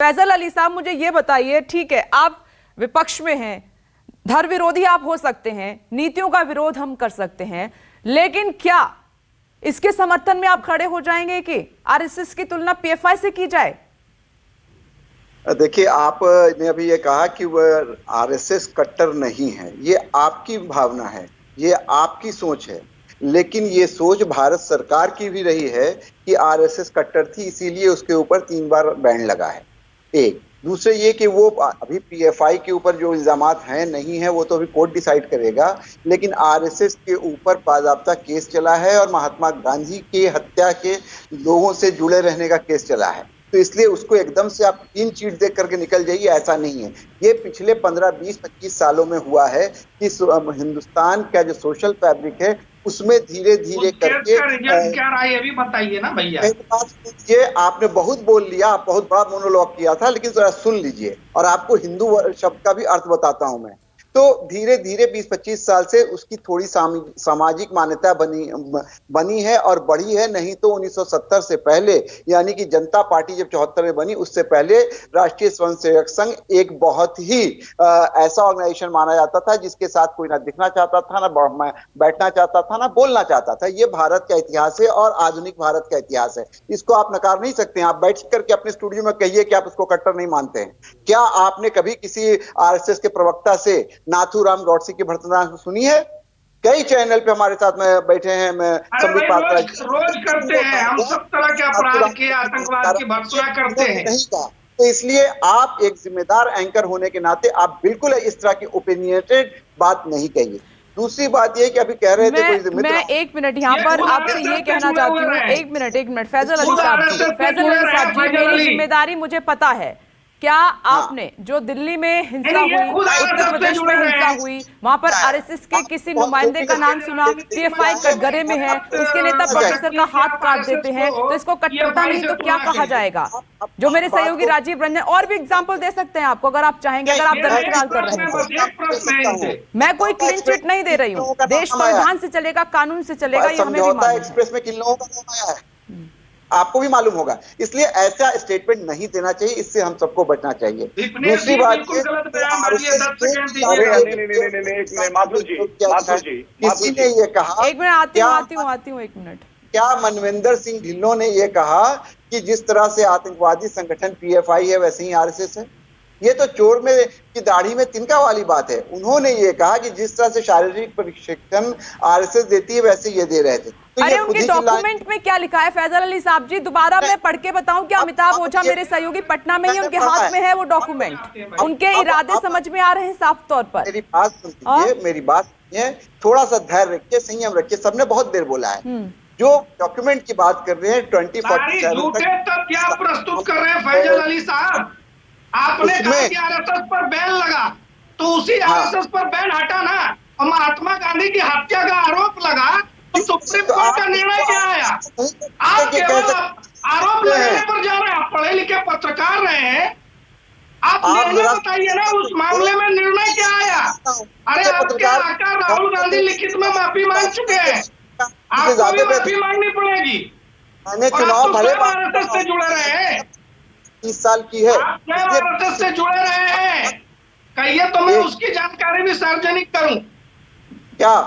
फैजल अली साहब, मुझे ये बताइए, ठीक है आप विपक्ष में हैं, धर्म विरोधी आप हो सकते हैं, नीतियों का विरोध हम कर सकते हैं, लेकिन क्या इसके समर्थन में आप खड़े हो जाएंगे कि आरएसएस की तुलना पीएफआई से की जाए? देखिए, आपने अभी ये कहा कि वह आरएसएस कट्टर नहीं है, ये आपकी भावना है, ये आपकी सोच है, लेकिन ये सोच भारत सरकार की भी रही है कि आरएसएस कट्टर थी, इसीलिए उसके ऊपर 3 बार बैन लगा है। एक दूसरे ये कि वो अभी पीएफआई के ऊपर जो इल्जामात हैं नहीं है, वो तो अभी कोर्ट डिसाइड करेगा, लेकिन आरएसएस के ऊपर बाकायदा केस चला है और महात्मा गांधी की हत्या के लोगों से जुड़े रहने का केस चला है। तो इसलिए उसको एकदम से आप 3 चीट देख करके निकल जाइए, ऐसा नहीं है। ये पिछले 15, 20, 25 सालों में हुआ है कि हिंदुस्तान का जो सोशल फैब्रिक है उसमें धीरे धीरे करके क्या रहा है ये भी बताइए ना भैया। ये आपने बहुत बोल लिया, आप बहुत बड़ा मोनोलॉग किया था, लेकिन जरा सुन लीजिए और आपको हिंदू शब्द का भी अर्थ बताता हूं मैं। तो धीरे धीरे 20-25 साल से उसकी थोड़ी सामाजिक मान्यता बनी है और बढ़ी है। नहीं तो 1970 से पहले, यानी कि जनता पार्टी जब 74 में बनी, उससे पहले राष्ट्रीय स्वयंसेवक संघ एक बहुत ही ऐसा ऑर्गेनाइजेशन माना जाता था जिसके साथ कोई ना दिखना चाहता था, ना बैठना चाहता था, ना बोलना चाहता था। ये भारत का इतिहास है और आधुनिक भारत का इतिहास है, इसको आप नकार नहीं सकते हैं। आप बैठ करके अपने स्टूडियो में कहिए कि आप उसको कट्टर नहीं मानते हैं। क्या आपने कभी किसी आरएसएस के प्रवक्ता से नाथूराम गॉडसे की भर्त्सना सुनी है? कई चैनल पे हमारे साथ में बैठे हैं, मैं संबित पात्रा रोज करते हैं, हम सब तरह के अपराध के, आतंकवाद की भर्त्सना करते हैं। नहीं कहा। तो इसलिए आप एक जिम्मेदार एंकर होने के नाते आप बिल्कुल इस तरह की ओपिनियटेड बात नहीं कहिए। दूसरी बात ये कि अभी कह रहे थे मैं 1 मिनट यहाँ पर आपसे ये कहना चाहती हूँ, 1 मिनट फैजल अली साहब जी, मेरी जिम्मेदारी मुझे पता है। क्या आपने जो दिल्ली में हिंसा हुई, उत्तर प्रदेश में हिंसा हुई, वहां पर आरएसएस के किसी नुमाइंदे का नाम सुना? पीएफआई कटघरे में है, उसके नेता प्रोफेसर का हाथ काट देते हैं, तो इसको कट्टरता नहीं तो क्या कहा जाएगा? जो मेरे सहयोगी राजीव रंजन, और भी एग्जाम्पल दे सकते हैं आपको अगर आप चाहेंगे, अगर आप दरकिनार कर रहे हैं। मैं कोई क्लीन चिट नहीं दे रही हूँ, देश संविधान से चलेगा, कानून से चलेगा, ये हमें भी मालूम है। एक्सप्रेस में किन लोगों का नाम आया है आपको भी मालूम होगा, इसलिए ऐसा स्टेटमेंट नहीं देना चाहिए, इससे हम सबको बचना चाहिए। दूसरी बात किसी ने ये कहा, 1 मिनट आती हूँ 1 मिनट। क्या मनविंदर सिंह ढिल्लों ने ये कहा कि जिस तरह से आतंकवादी संगठन पीएफआई है वैसे ही आरएसएस है? ये तो चोर में की दाढ़ी में तिनका वाली बात है। उन्होंने ये कहा कि जिस तरह से शारीरिक प्रशिक्षण आरएसएस देती है वैसे ये दे रहे थे। तो अरे उनके डॉक्यूमेंट में क्या लिखा है फैजल अली साहब जी? दोबारा मैं पढ़ के बताऊं क्या? अमिताभ ओझा मेरे सहयोगी पटना में ही, उनके हाथ में है वो डॉक्यूमेंट। उनके इरादे समझ में आ रहे हैं साफ तौर पर। मेरी बात सुनिए, मेरी बात सुनिए, थोड़ा सा धैर्य रखिए, संयम रखिए। सबने बहुत देर बोला है। जो डॉक्यूमेंट की बात कर रहे हैं 2047 तक क्या प्रस्तुत कर रहे हैं फैजल अली साहब? आपने कहा कि आरएसएस पर बैन लगा, तो उसी आरएसएस पर बैन हटा ना, और महात्मा गांधी की हत्या का आरोप लगा, तो सुप्रीम कोर्ट का निर्णय क्या आया? आप केवल आरोप लगाने पर जा रहे हैं। आप पढ़े लिखे पत्रकार रहे हैं, आप निर्णय बताइए ना, उस मामले में निर्णय क्या आया? अरे आपके आका राहुल गांधी लिखित में माफी मांग चुके हैं, आपको भी माफी मांगनी पड़ेगी। चुनाव भले आरएसएस से जुड़े रहे हैं, 30 साल की है, आरएसएस से जुड़े रहे हैं, कहिए तो मैं उसकी जानकारी भी सार्वजनिक करूं। क्या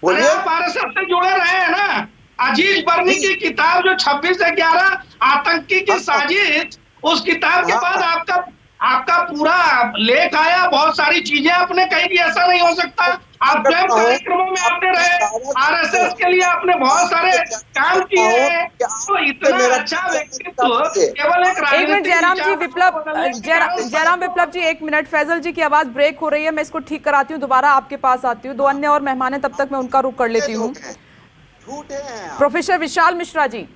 बोलिए? आप आरएसएस से जुड़े रहे हैं ना? अजीज बर्नी की किताब जो 26/11 आतंकी की साजिश, उस किताब के बाद आपका पूरा लेख आया, बहुत सारी चीजें आपने कही कि ऐसा नहीं हो सकता। आप स्वयं कार्यक्रमों में आते रहे, आरएसएस के लिए आपने बहुत सारे काम किए हैं। तो इतना अच्छा व्यक्तित्व केवल एक राजनीतिक जयराम विप्लव जी 1 मिनट, फैजल जी की आवाज ब्रेक हो रही है, मैं इसको ठीक कराती हूँ, दोबारा आपके पास आती हूँ। 2 अन्य और मेहमान हैं, तब तक मैं उनका रुख कर लेती हूँ। प्रोफेसर विशाल मिश्रा जी,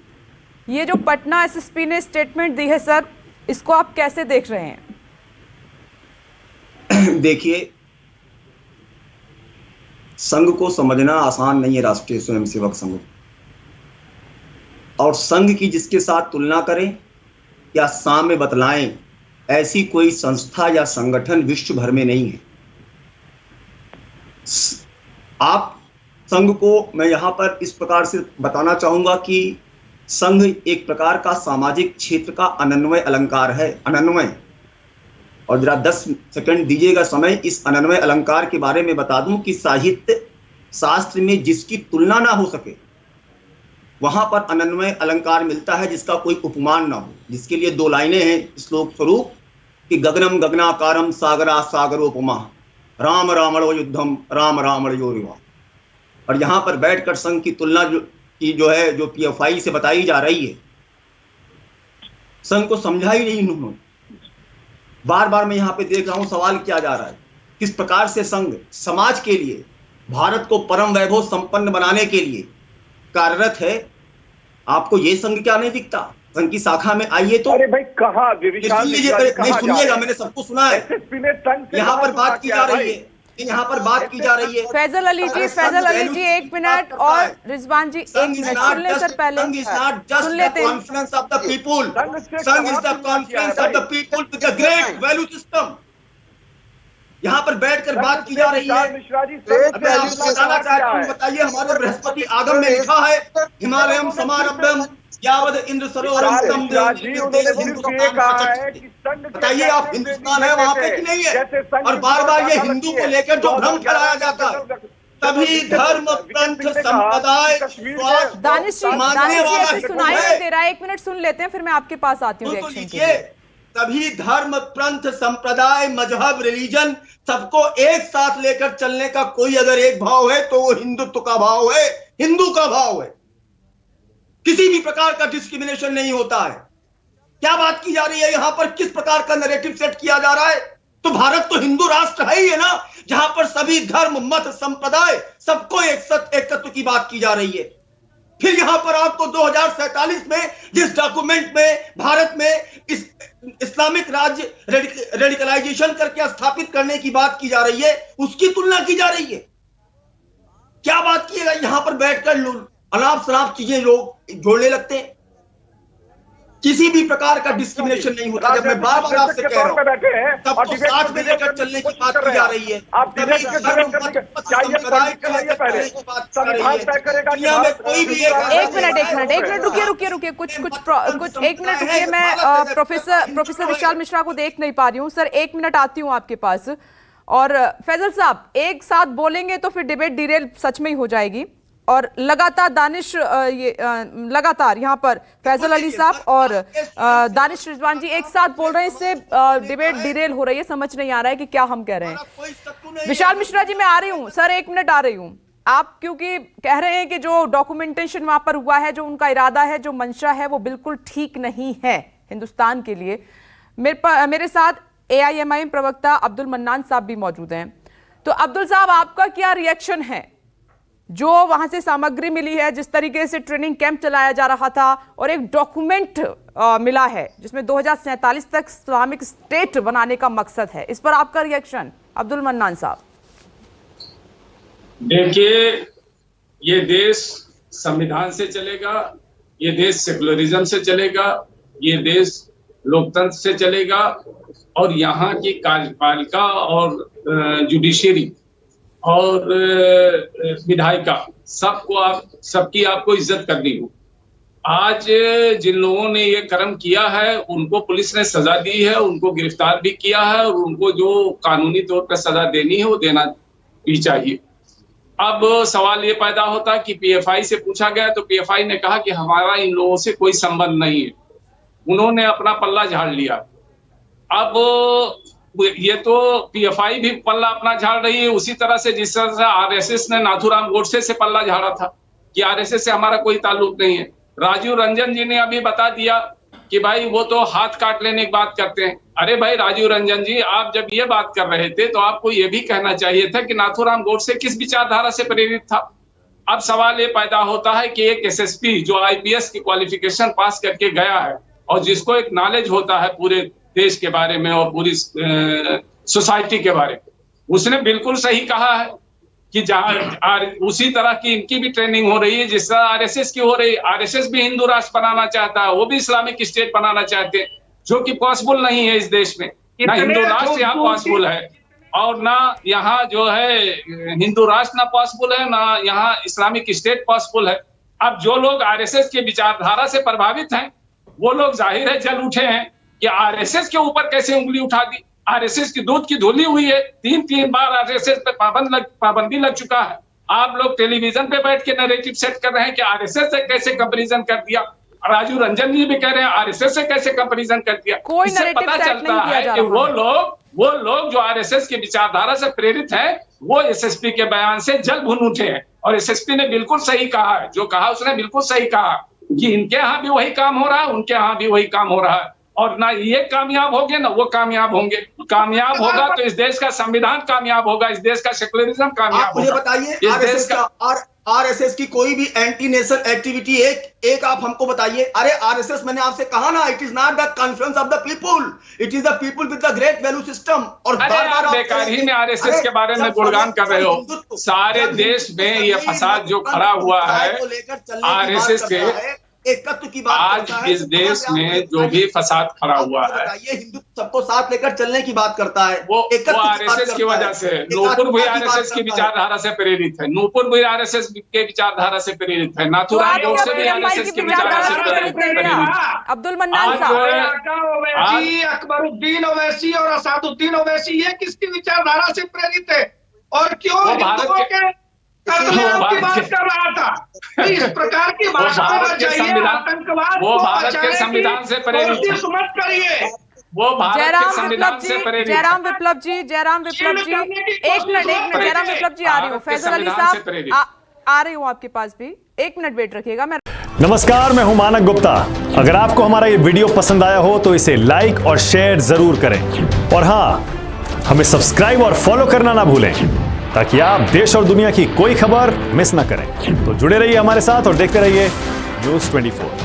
ये जो पटना एसएसपी ने स्टेटमेंट दी है सर, इसको आप कैसे देख रहे हैं? देखिए, संघ को समझना आसान नहीं है, राष्ट्रीय स्वयंसेवक संघ, और संघ की जिसके साथ तुलना करें या साम्य बतलाएं, ऐसी कोई संस्था या संगठन विश्व भर में नहीं है। आप संघ को मैं यहां पर इस प्रकार से बताना चाहूंगा कि संघ एक प्रकार का सामाजिक क्षेत्र का अनन्वय अलंकार है, अनन्वय। और जरा 10 सेकंड दीजिएगा समय, इस अनन्वय अलंकार के बारे में बता दूं कि साहित्य शास्त्र में जिसकी तुलना ना हो सके वहां पर अनन्वय अलंकार मिलता है जिसका कोई उपमान ना हो, जिसके लिए 2 लाइनें हैं श्लोक स्वरूप कि गगनम गगनाकारम सागरा सागरोपमा राम रावणो युद्धम राम रावणयो रिवा। और यहां पर बैठकर संघ की तुलना जो पीएफआई से बताई जा रही है, संघ को समझा ही नहीं उन्होंने। बार बार मैं यहाँ पे देख रहा हूं सवाल किया जा रहा है किस प्रकार से संघ समाज के लिए, भारत को परम वैभव संपन्न बनाने के लिए कार्यरत है। आपको ये संघ क्या नहीं दिखता? संघ की शाखा में आइए तो। अरे भाई कहाँ सुनिएगा, मैंने सबको सुना है। यहाँ पर बात की जा रही है, यहाँ पर बात की जा रही है। फैजल अली जी 1 मिनट, और रिजवान जी 1 मिनट सुन ले सर, पहले सुन लेते हैं। कॉन्फ्रेंस ऑफ द पीपुल, संघ is the conference of the people with the great value system. यहाँ पर बैठकर बात की जा रही है। मैं आपको बताना चाहता हूँ, बताइए, हमारे बृहस्पति आगम में लिखा है हिमालयम समारब्धम यावद इंद्र सरोवरम तम बताइए आप हिंदुस्तान है वहां पे कि नहीं है? और बार बार ये हिंदू को लेकर जो भ्रम फैलाया जाता है, तभी धर्म पंथ संप्रदाय दानिश जी सुनाई नहीं दे रहा है, 1 मिनट सुन लेते हैं, फिर मैं आपके पास आती हूँ रिएक्शन के लिए। तभी धर्म पंथ संप्रदाय मजहब रिलीजन सबको एक साथ लेकर चलने का कोई अगर एक भाव है तो वो हिंदुत्व का भाव है, हिंदू का भाव है। किसी भी प्रकार का डिस्क्रिमिनेशन नहीं होता है। क्या बात की जा रही है यहाँ पर? किस प्रकार का नैरेटिव सेट किया जा रहा है? तो भारत तो हिंदू राष्ट्र है ही है ना, जहां पर सभी धर्म मत संप्रदाय सबको एकत्व की बात की जा रही है। फिर यहां पर आपको 2047 में जिस डॉक्यूमेंट में भारत में इस्लामिक राज्य रेडिकलाइजेशन करके स्थापित करने की बात की जा रही है, उसकी तुलना की जा रही है। क्या बात किएगा? यहां पर बैठकर अनाप शनाप चीजें लोग जोड़ने लगते हैं। किसी भी प्रकार का डिस्क्रिमिनेशन नहीं होता। जब मैं बार बार आपसे कह रहा हूं सबको साथ में लेकर चलने की बात की जा रही है, एक मिनट रुकिए कुछ 1 मिनट रुकिए। मैं प्रोफेसर विशाल मिश्रा को देख नहीं पा रही हूँ सर, 1 मिनट आती हूँ आपके पास। और फैजल साहब एक साथ बोलेंगे तो फिर डिबेट डिरेल सच में ही हो जाएगी। और लगातार दानिश लगातार यहाँ पर फैजल अली साहब और दानिश रिजवान जी एक साथ बोल रहे हैं, इससे डिबेट डिरेल हो रही है, समझ नहीं आ रहा है कि क्या हम कह रहे हैं। विशाल मिश्रा जी मैं आ रही हूँ सर, 1 मिनट आ रही हूँ। आप क्योंकि कह रहे हैं कि जो डॉक्यूमेंटेशन वहां पर हुआ है, जो उनका इरादा है, जो मंशा है, वो बिल्कुल ठीक नहीं है हिंदुस्तान के लिए। मेरे साथ AIMIM प्रवक्ता अब्दुल मन्नान साहब भी मौजूद हैं। तो अब्दुल साहब आपका क्या रिएक्शन है? जो वहां से सामग्री मिली है, जिस तरीके से ट्रेनिंग कैंप चलाया जा रहा था और एक डॉक्यूमेंट मिला है जिसमें 2047 तक इस्लामिक स्टेट बनाने का मकसद है, इस पर आपका रिएक्शन अब्दुल मन्नान साहब? देखिए, ये देश संविधान से चलेगा, ये देश सेकुलरिज्म से चलेगा, ये देश लोकतंत्र से चलेगा, और यहाँ की कार्यपालिका और जुडिशरी और विधायिका सबकी आपको इज्जत करनी हो। आज जिन लोगों ने ये कर्म किया है उनको पुलिस ने सजा दी है, उनको गिरफ्तार भी किया है, और उनको जो कानूनी तौर पर सजा देनी है वो देना भी चाहिए। अब सवाल ये पैदा होता है कि PFI से पूछा गया तो PFI ने कहा कि हमारा इन लोगों से कोई संबंध नहीं है, उन्होंने अपना पल्ला झाड़ लिया। अब ये तो PFI भी पल्ला अपना झाड़ रही है उसी तरह से जिस तरह से RSS ने नाथूराम गोडसे से पल्ला झाड़ा था कि RSS से हमारा कोई ताल्लुक नहीं है। राजीव रंजन जी ने अभी बता दिया कि भाई वो तो हाथ काट लेने की बात करते हैं। अरे भाई राजीव रंजन जी, आप जब ये बात कर रहे थे तो आपको ये भी कहना चाहिए था कि नाथूराम गोडसे किस विचारधारा से प्रेरित था। अब सवाल ये पैदा होता है कि एक SSP जो IPS की क्वालिफिकेशन पास करके गया है और जिसको एक नॉलेज होता है पूरे देश के बारे में और पूरी सोसाइटी के बारे में, उसने बिल्कुल सही कहा है कि जहां उसी तरह की इनकी भी ट्रेनिंग हो रही है जिस तरह RSS की हो रही है। RSS भी हिंदू राष्ट्र बनाना चाहता है, वो भी इस्लामिक स्टेट बनाना चाहते हैं, जो कि पॉसिबल नहीं है इस देश में। ना हिंदू राष्ट्र यहाँ पॉसिबल है और ना यहाँ जो है हिंदू राष्ट्र ना पॉसिबल है, ना यहाँ इस्लामिक स्टेट पॉसिबल है। अब जो लोग आरएसएस की विचारधारा से प्रभावित हैं, वो लोग जाहिर है जल उठे हैं कि आरएसएस के ऊपर कैसे उंगली उठा दी। आरएसएस की दूध की धुली हुई है, 3 बार आरएसएस पे पाबंदी लग चुका है। आप लोग टेलीविजन पे बैठ के नैरेटिव सेट कर रहे हैं कि आरएसएस से कैसे कंपैरिजन कर दिया। राजू रंजन जी भी कह रहे हैं आरएसएस से कैसे कंपैरिजन कर दिया। कोई इससे नैरेटिव पता सेट चलता नहीं किया है जा कि रहा वो लोग जो आरएसएस की विचारधारा से प्रेरित है, वो एसएसपी के बयान से जल भुन उठे हैं। और एसएसपी ने बिल्कुल सही कहा है, जो कहा उसने बिल्कुल सही कहा कि इनके यहाँ भी वही काम हो रहा है, उनके यहाँ भी वही काम हो रहा है। और ना ये कामयाब होंगे ना वो कामयाब होंगे। कामयाब होगा तो इस देश का संविधान कामयाब होगा, इस देश का सेकुलरिज्म कामयाब आप मुझे बताइए आरएसएस की कोई भी एंटी नेशन एक्टिविटी एक आप हमको बताइए। अरे आरएसएस, मैंने आपसे कहा ना, it is not the conference of the people, it is the people with the great value system. और आप बेकार ही में आरएसएस के बारे में गुणगान कर रहे हो। सारे देश में ये फसाद जो खड़ा हुआ है आरएसएस के, एकत्व की बात आज इस देश में जो भी फसाद खड़ा हुआ है, ये हिंदू सबको साथ लेकर चलने की बात करता है, वो आरएसएस की वजह से। नूपुर भी आरएसएस की विचारधारा से प्रेरित है, नूपुर भी आरएसएस के विचारधारा से प्रेरित है, नाथुराम गोडसे भी आरएसएस की विचारधारा से प्रेरित है। अब्दुल मन्नान साहब, अकबरुद्दीन ओवैसी और असादुद्दीन ओवैसी, ये किसकी विचारधारा से प्रेरित है? और क्यों हिंदुओं के कत्लेआम की बात कर रहा था? इस प्रकार की भाषा चाहिए, आतंकवाद वो भारत के संविधान से प्रेरित है। मत करिए। वो भारत के संविधान से प्रेरित है। जयराम विप्लव जी, एक मिनट, जयराम विप्लव जी आ रही हूँ। फैजल अली साहब आ रही हूँ आपके पास भी, 1 मिनट वेट रखिएगा। मैं नमस्कार, मैं हूं मानक गुप्ता। अगर आपको हमारा ये वीडियो पसंद आया हो तो इसे लाइक और शेयर जरूर करें, और हाँ, हमें सब्सक्राइब और फॉलो करना ना भूलें ताकि आप देश और दुनिया की कोई खबर मिस ना करें। तो जुड़े रहिए हमारे साथ और देखते रहिए News 24।